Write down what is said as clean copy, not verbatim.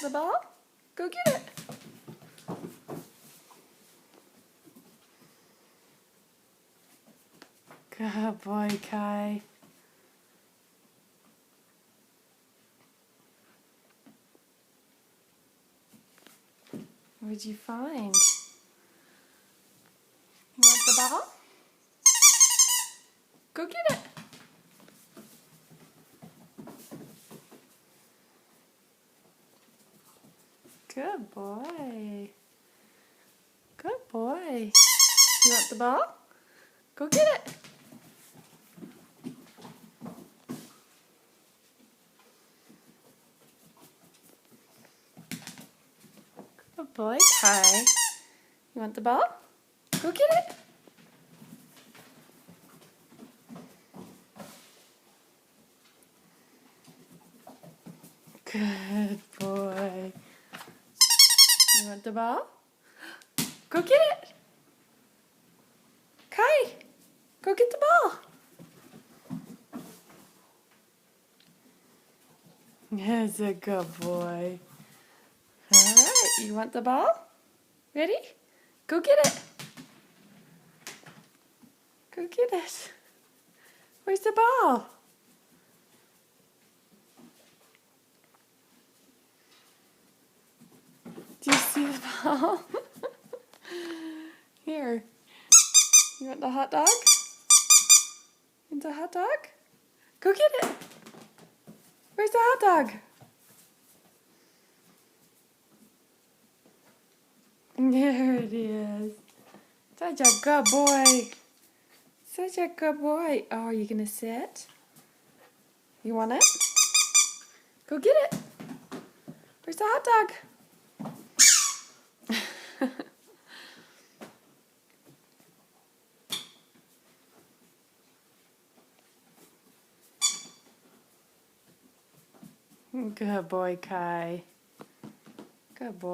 the ball? Go get it. Good boy, Kai. What'd you find? You want the ball? Go get it. Good boy. Good boy. You want the ball? Go get it. Good boy, Kai. You want the ball? Go get it. Good boy. You want the ball? Go get it. Kai, go get the ball. That's a good boy. All right, you want the ball? Ready? Go get it. Go get it. Where's the ball? Do you see the ball? Here. You want the hot dog? You want the hot dog? Go get it. Where's the hot dog? There it is. Such a good boy. Such a good boy. Oh, are you going to sit? You want it? Go get it. Where's the hot dog? Good boy, Kai. Good boy.